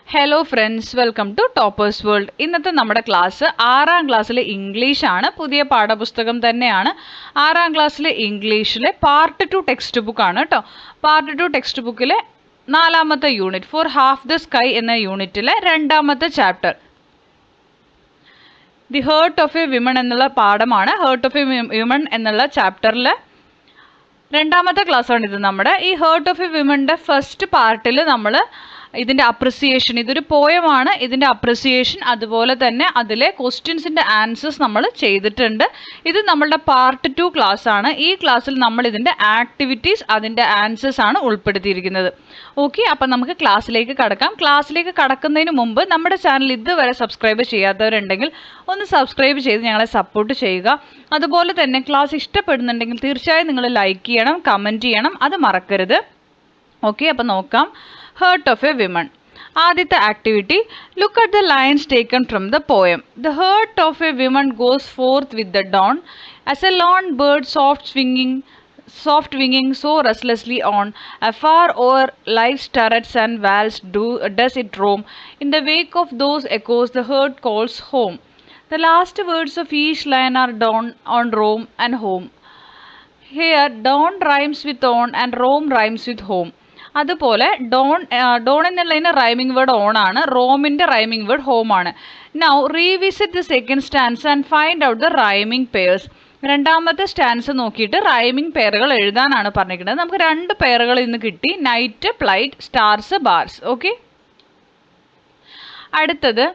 Hello friends, welcome to toppers world. ഇന്നത്തെ നമ്മുടെ class 6ാം ക്ലാസ്സിലെ ഇംഗ്ലീഷ് ആണ്. പുതിയ പാഠപുസ്തകം തന്നെയാണ്. 6ാം ക്ലാസ്സിലെ ഇംഗ്ലീഷിലെ പാർട്ട് 2 ടെക്സ്റ്റ് ബുക്ക് ആണ് കേട്ടോ. പാർട്ട് 2 ടെക്സ്റ്റ് ബുക്കിലെ 4ാമത്തെ unit for half the sky എന്ന യൂണിറ്റിലെ 2ാമത്തെ chapter the heart of a woman എന്നുള്ള പാഠമാണ്. ഹേർട്ട് ഓഫ് എ വിമൺ എന്നുള്ള ചാപ്റ്ററിൽ 2ാമത്തെ ക്ലാസ്സാണ് ഇത്. നമ്മുടെ ഈ ഹേർട്ട് ഓഫ് എ വിമണിൻ്റെ ഫസ്റ്റ് പാർട്ടിൽ നമ്മൾ ഇതിൻ്റെ അപ്രിസിയേഷൻ, ഇതൊരു പോയമാണ്, ഇതിൻ്റെ അപ്രിസിയേഷൻ അതുപോലെ തന്നെ അതിലെ ക്വസ്റ്റ്യൻസിൻ്റെ ആൻസേഴ്സ് നമ്മൾ ചെയ്തിട്ടുണ്ട്. ഇത് നമ്മളുടെ പാർട്ട് 2 ക്ലാസ് ആണ്. ഈ ക്ലാസ്സിൽ നമ്മൾ ഇതിൻ്റെ ആക്ടിവിറ്റീസ്, അതിൻ്റെ ആൻസേഴ്സ് ആണ് ഉൾപ്പെടുത്തിയിരിക്കുന്നത്. ഓക്കെ, അപ്പം നമുക്ക് ക്ലാസ്സിലേക്ക് കടക്കാം. ക്ലാസ്സിലേക്ക് കടക്കുന്നതിന് മുമ്പ് നമ്മുടെ ചാനൽ ഇതുവരെ സബ്സ്ക്രൈബ് ചെയ്യാത്തവരുണ്ടെങ്കിൽ ഒന്ന് സബ്സ്ക്രൈബ് ചെയ്ത് ഞങ്ങളെ സപ്പോർട്ട് ചെയ്യുക. അതുപോലെ തന്നെ ക്ലാസ് ഇഷ്ടപ്പെടുന്നുണ്ടെങ്കിൽ തീർച്ചയായും നിങ്ങൾ ലൈക്ക് ചെയ്യണം, കമൻറ്റ് ചെയ്യണം, അത് മറക്കരുത്. ഓക്കെ, അപ്പം നോക്കാം. Heart of a woman. ആദ്യത്തെ activity, look at the lines taken from the poem. The heart of a woman goes forth with the dawn, as a lone bird soft winging so restlessly on. Afar o'er life's turrets and walls does it roam. In the wake of those echoes the heart calls home. The last words of each line are dawn on Rome and home. Here dawn rhymes with on and Rome rhymes with home. അതുപോലെ dawn എന്നുള്ളതിന് rhyming word on ആണ്, റോമിൻ്റെ rhyming word home ആണ്. Now revisit the second stanza and find out the rhyming pairs. രണ്ടാമത്തെ stanza നോക്കിയിട്ട് rhyming പെയറുകൾ എഴുതാനാണ് പറഞ്ഞിരിക്കുന്നത്. നമുക്ക് 2 പെയറുകൾ ഇന്ന് കിട്ടി, night, plight, stars, bars. Okay, അടുത്തത്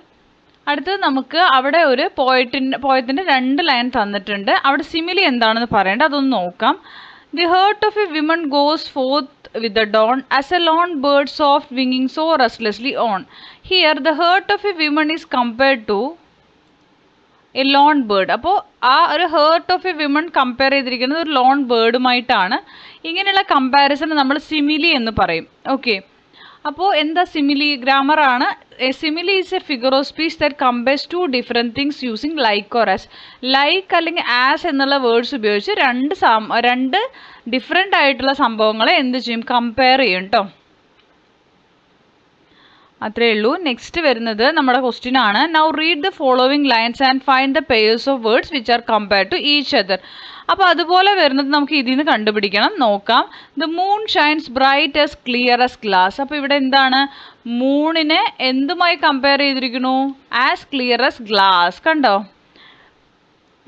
നമുക്ക് അവിടെ ഒരു പോയത്തിൻ്റെ 2 ലൈൻ തന്നിട്ടുണ്ട്. അവിടെ സിമിലി എന്താണെന്ന് പറയേണ്ടത്, അതൊന്ന് നോക്കാം. The heart of a woman goes forth with the dawn, as a lone bird soft winging so restlessly on. Here the heart of a woman is compared to a lone bird. അപ്പോൾ ആ ഒരു heart of a woman compare ചെയ്തിരിക്കുന്നത് ഒരു loan ബേർഡുമായിട്ടാണ്. ഇങ്ങനെയുള്ള comparison നമ്മൾ simile എന്ന് പറയും. Okay, അപ്പോൾ എന്താ സിമിലി? ഗ്രാമറാണ്. A simile is a figure of speech that compares 2 different things using like or as. Like അല്ലെങ്കിൽ ആസ് എന്നുള്ള വേർഡ്സ് ഉപയോഗിച്ച് 2 ഡിഫറെൻ്റ് ആയിട്ടുള്ള സംഭവങ്ങളെ എന്ത് ചെയ്യും? കമ്പയർ ചെയ്യും കേട്ടോ. അത്രയേ ഉള്ളൂ. നെക്സ്റ്റ് വരുന്നത് നമ്മുടെ ക്വസ്റ്റ്യൻ ആണ്. Now read the following lines and find the pairs of words which are compared to each other. അപ്പോൾ അതുപോലെ വരുന്നത് നമുക്ക് ഇതിൽ നിന്ന് കണ്ടുപിടിക്കണം. നോക്കാം. The moon shines bright as clear as glass. അപ്പോൾ ഇവിടെ എന്താണ്? മൂണിനെ എന്തുമായി കമ്പയർ ചെയ്തിരിക്കുന്നു? As clear as glass. കണ്ടോ?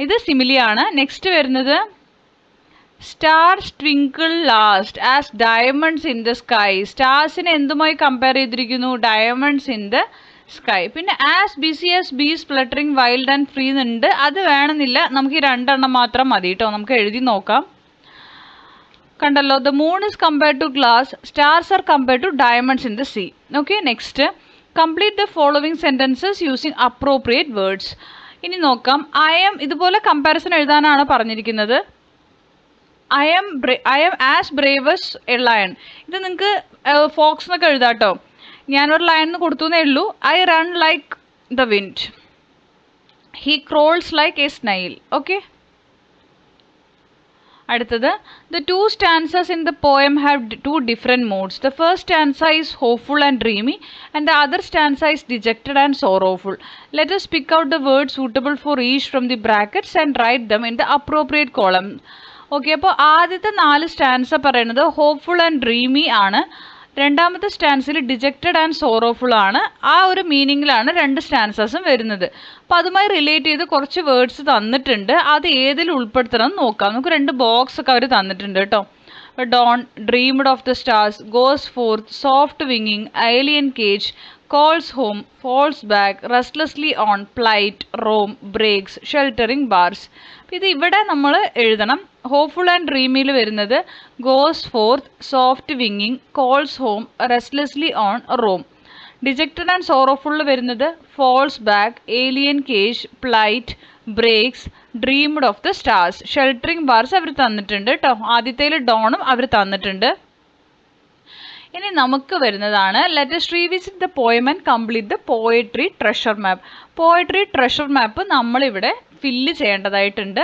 ഇത് സിമിലിയാണ്. നെക്സ്റ്റ് വരുന്നത് stars twinkle last as diamonds in the sky. സ്റ്റാർസിനെ എന്തുമായി കമ്പയർ ചെയ്തിരിക്കുന്നു? Diamonds in the sky. പിന്നെ as busy as bees fluttering wild and free എന്നുണ്ട്. അത് വേണമെന്നില്ല, നമുക്ക് ഈ 2 എണ്ണം മാത്രം മതി കേട്ടോ. നമുക്ക് എഴുതി നോക്കാം. കണ്ടല്ലോ, the moon is compared to glass, stars are compared to diamonds in the sea. Okay, next complete the following sentences using appropriate words. ഇനി നോക്കാം. ഐ എം, ഇതുപോലെ കമ്പാരിസൺ എഴുതാനാണ് പറഞ്ഞിരിക്കുന്നത്. I am as brave as a lion. ഇത് നിങ്ങൾക്ക് Fox എന്നൊക്കെ എഴുതാം കേട്ടോ. ഞാനൊരു ലയൺ കൊടുത്തുന്നേ ഉള്ളൂ. I run like the wind. He crawls like a snail. Okay, അടുത്തത് the 2 stanzas in the poem have 2 different moods. The first stanza is hopeful and dreamy and the other stanza is dejected and sorrowful. Let us pick out the words suitable for each from the brackets and write them in the appropriate column. Okay, അപ്പോൾ ആദ്യത്തെ 4 stanza പറയുന്നത് hopeful and dreamy ആണ്. രണ്ടാമത്തെ സ്റ്റാൻസിൽ dejected and sorrowful ആണ്. ആ ഒരു മീനിങ്ങിലാണ് 2 സ്റ്റാൻസസും വരുന്നത്. അപ്പോൾ അതുമായി റിലേറ്റ് ചെയ്ത് കുറച്ച് വേർഡ്സ് തന്നിട്ടുണ്ട്. അത് ഏതിൽ ഉൾപ്പെടുത്തണം എന്ന് നോക്കാം. നമുക്ക് 2 ബോക്സ് ഒക്കെ അവർ തന്നിട്ടുണ്ട് കേട്ടോ. Dawn, dreamed of the stars, goes forth, soft വിങ്ങിങ്, alien cage, calls home, falls back, restlessly on, plight, roam, breaks, sheltering bars. ഇത് ഇവിടെ നമ്മൾ എഴുതണം. ഹോപ്പ്ഫുൾ ആൻഡ് ഡ്രീമിൽ വരുന്നത് ഗോസ് ഫോർത്ത്, സോഫ്റ്റ് വിങ്ങിങ്, calls home, restlessly on, roam. Dejected and sorrowful വരുന്നത് falls back, alien cage, plight, breaks, dreamed of the stars, sheltering bars അവർ തന്നിട്ടുണ്ട് കേട്ടോ. ആദ്യത്തേൽ ഡോണും അവർ തന്നിട്ടുണ്ട്. ഇനി നമുക്ക് വരുന്നതാണ് let us revisit the poem and complete the poetry treasure map. Poetry treasure map നമ്മളിവിടെ ഫില്ല് ചെയ്യേണ്ടതായിട്ടുണ്ട്.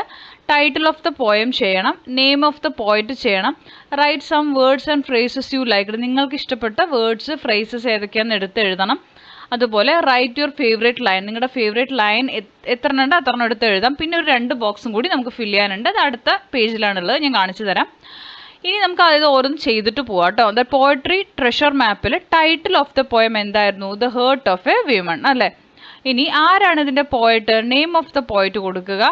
ടൈറ്റിൽ ഓഫ് ദ പോയം ചെയ്യണം, നെയിം ഓഫ് ദ പോയിറ്റ് ചെയ്യണം, write some words and phrases you like, നിങ്ങൾക്ക് ഇഷ്ടപ്പെട്ട വേർഡ്സ് ഫ്രേസസ് ഏതൊക്കെയാണെന്ന് എടുത്ത് എഴുതണം. അതുപോലെ റൈറ്റ് യുവർ ഫേവറേറ്റ് ലൈൻ, നിങ്ങളുടെ ഫേവറേറ്റ് ലൈൻ എത്ര ഉണ്ട് അത്ര എടുത്ത് എഴുതാം. പിന്നെ ഒരു 2 ബോക്സും കൂടി നമുക്ക് ഫില്ല് ചെയ്യാനുണ്ട്, അത് അടുത്ത പേജിലാണുള്ളത്, ഞാൻ കാണിച്ചു തരാം. ഇനി നമുക്ക് അതായത് ഓരോന്നും ചെയ്തിട്ട് പോവാം കേട്ടോ. ദ പോയട്രി ട്രഷർ മാപ്പിൽ ടൈറ്റിൽ ഓഫ് ദ പോയം എന്തായിരുന്നു? The heart of a women അല്ലേ. ഇനി ആരാണ് ഇതിൻ്റെ poet? Name of the poet കൊടുക്കുക.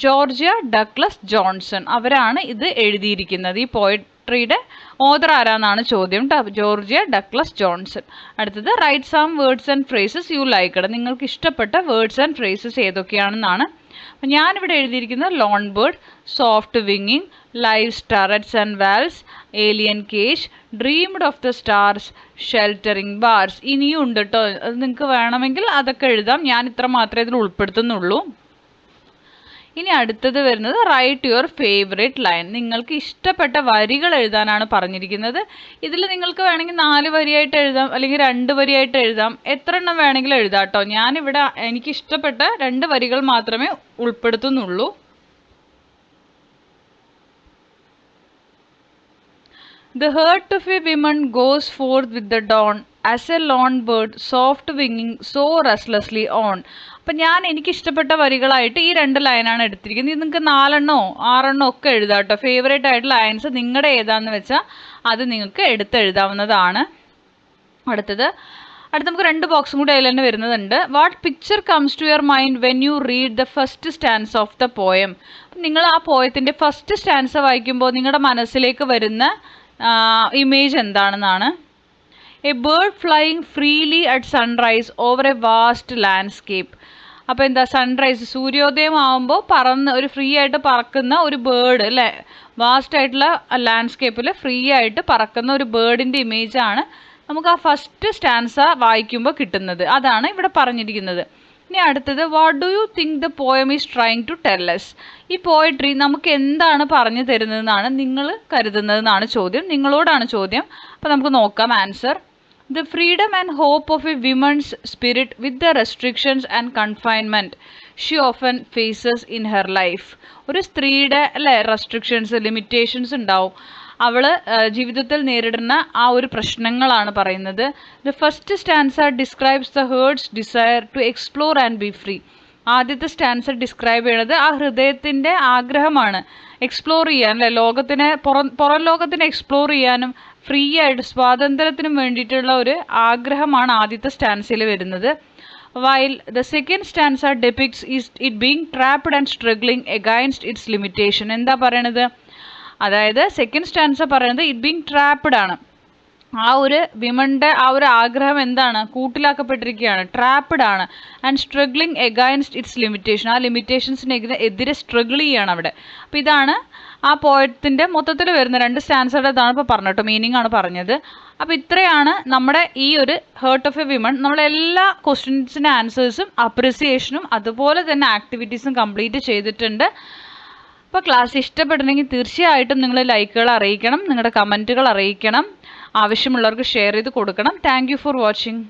ജോർജിയ ഡഗ്ലസ് ജോൺസൺ, അവരാണ് ഇത് എഴുതിയിരിക്കുന്നത്. ഈ പോയട്രിയുടെ ഓതർ ആരാന്നാണ് ചോദ്യം കേട്ടോ. Georgia Douglas Johnson. അടുത്തത് right some words and phrases you like, നിങ്ങൾക്ക് ഇഷ്ടപ്പെട്ട വേർഡ്സ് ആൻഡ് ഫ്രേസസ് ഏതൊക്കെയാണെന്നാണ്. അപ്പം ഞാനിവിടെ എഴുതിയിരിക്കുന്നത് loan bird, soft വിങ്ങിങ്, live സ്റ്റാററ്റ്സ് and valves, alien cage, dreamed of the stars, sheltering bars. ഇനിയും ഉണ്ട് കേട്ടോ, അത് നിങ്ങൾക്ക് വേണമെങ്കിൽ അതൊക്കെ എഴുതാം, ഞാൻ ഇത്ര മാത്രമേ ഇതിൽ ഉൾപ്പെടുത്തുന്നുള്ളൂ. ഇനി അടുത്തത് വരുന്നത് റൈറ്റ് യുവർ ഫേവറേറ്റ് ലൈൻ, നിങ്ങൾക്ക് ഇഷ്ടപ്പെട്ട വരികൾ എഴുതാനാണ് പറഞ്ഞിരിക്കുന്നത്. ഇതിൽ നിങ്ങൾക്ക് വേണമെങ്കിൽ 4 വരിയായിട്ട് എഴുതാം, അല്ലെങ്കിൽ 2 വരിയായിട്ട് എഴുതാം, എത്ര എണ്ണം വേണമെങ്കിലും എഴുതാം കേട്ടോ. ഞാനിവിടെ എനിക്ക് ഇഷ്ടപ്പെട്ട 2 വരികൾ മാത്രമേ ഉൾപ്പെടുത്തുന്നുള്ളൂ. The heart of a woman goes forth with the dawn, as a lone bird, soft winging, so restlessly on. അപ്പം ഞാൻ എനിക്ക് ഇഷ്ടപ്പെട്ട വരികളായിട്ട് ഈ 2 ലൈനാണ് എടുത്തിരിക്കുന്നത്. ഇത് നിങ്ങൾക്ക് 4 എണ്ണോ 6 എണ്ണോ ഒക്കെ എഴുതാം കേട്ടോ. ഫേവറേറ്റ് ആയിട്ടുള്ള ലൈൻസ് നിങ്ങളുടെ ഏതാണെന്ന് വെച്ചാൽ അത് നിങ്ങൾക്ക് എടുത്തെഴുതാവുന്നതാണ്. അടുത്ത നമുക്ക് 2 ബോക്സും കൂടി അതിൽ തന്നെ വരുന്നുണ്ട്. What picture comes to your mind when you read the first stanza of the poem. നിങ്ങൾ ആ പോയത്തിൻ്റെ ഫസ്റ്റ് സ്റ്റാൻസ വായിക്കുമ്പോൾ നിങ്ങളുടെ മനസ്സിലേക്ക് വരുന്ന ഇമേജ് എന്താണെന്നാണ്. A bird flying freely at sunrise over a vast landscape. അപ്പോൾ എന്താ, സൺറൈസ് സൂര്യോദയം ആകുമ്പോൾ ഒരു ഫ്രീ ആയിട്ട് പറക്കുന്ന ഒരു ബേർഡ് അല്ലേ, വാസ്റ്റ് ആയിട്ടുള്ള ലാൻഡ്സ്കേപ്പിൽ ഫ്രീ ആയിട്ട് പറക്കുന്ന ഒരു ബേർഡിൻ്റെ ഇമേജാണ് നമുക്ക് ആ ഫസ്റ്റ് സ്റ്റാൻസ വായിക്കുമ്പോൾ കിട്ടുന്നത്. അതാണ് ഇവിടെ പറഞ്ഞിരിക്കുന്നത്. ഇനി അടുത്തത് what do you think the poem is trying to tell us. ഈ പോയട്രി നമുക്ക് എന്താണ് പറഞ്ഞു തരുന്നതെന്നാണ് നിങ്ങൾ കരുതുന്നതെന്നാണ് ചോദ്യം, നിങ്ങളോടാണ് ചോദ്യം. അപ്പോൾ നമുക്ക് നോക്കാം answer. The freedom and hope of a woman's spirit with the restrictions and confinement she often faces in her life. ഒരു സ്ത്രീയുടെ അല്ലേ റെസ്ട്രിക്ഷൻസ്, ലിമിറ്റേഷൻസ് ഉണ്ടാവും, അവൾ ജീവിതത്തിൽ നേരിടുന്ന ആ ഒരു പ്രശ്നങ്ങളാണ് പറയുന്നത്. The first stanza describes the heart's desire to explore and be free. ആദ്യത്തെ സ്റ്റാൻസ ഡിസ്ക്രൈബ് ചെയ്യുന്നത് ആ ഹൃദയത്തിൻ്റെ ആഗ്രഹമാണ്, എക്സ്പ്ലോർ ചെയ്യാൻ അല്ലേ, ലോകത്തിനെ പുറം ലോകത്തിനെ എക്സ്പ്ലോർ ചെയ്യാനും ഫ്രീ ആയിട്ട് സ്വാതന്ത്ര്യത്തിനും വേണ്ടിയിട്ടുള്ള ഒരു ആഗ്രഹമാണ് ആദ്യത്തെ സ്റ്റാൻസയിൽ വരുന്നത്. while the second stanza depicts it being trapped and struggling against its limitation. എന്താ പറയണത്? അതായത് സെക്കൻഡ് സ്റ്റാൻസ പറയുന്നത് ഇറ്റ് ബീങ് ട്രാപ്ഡ് ആണ്. ആ ഒരു വിമന്റെ ആ ഒരു ആഗ്രഹം എന്താണ്? കൂട്ടിലാക്കപ്പെട്ടിരിക്കുകയാണ്, ട്രാപ്ഡ് ആണ്. And struggling against it's limitation, ആ ലിമിറ്റേഷൻസിനെതിരെ സ്ട്രഗിൾ ചെയ്യാണ് അവിടെ. അപ്പോൾ ഇതാണ് ആ പോയത്തിൻ്റെ മൊത്തത്തിൽ വരുന്ന 2 സ്റ്റാൻസയുടെ ഇതാണ് ഇപ്പോൾ പറഞ്ഞിട്ടോ, മീനിങ് ആണ് പറഞ്ഞത്. അപ്പോൾ ഇത്രയാണ് നമ്മുടെ ഈ ഒരു ഹേർട്ട് ഓഫ് എ വിമൺ. നമ്മളെല്ലാ ക്വസ്റ്റ്യൻസിൻ്റെ ആൻസേഴ്സും അപ്രിസിയേഷനും അതുപോലെ തന്നെ ആക്ടിവിറ്റീസും കംപ്ലീറ്റ് ചെയ്തിട്ടുണ്ട്. അപ്പോൾ ക്ലാസ് ഇഷ്ടപ്പെടണമെങ്കിൽ തീർച്ചയായിട്ടും നിങ്ങൾ ലൈക്കുകൾ അറിയിക്കണം, നിങ്ങളുടെ കമൻറ്റുകൾ അറിയിക്കണം, ആവശ്യമുള്ളവർക്ക് ഷെയർ ചെയ്ത് കൊടുക്കണം. Thank you for watching.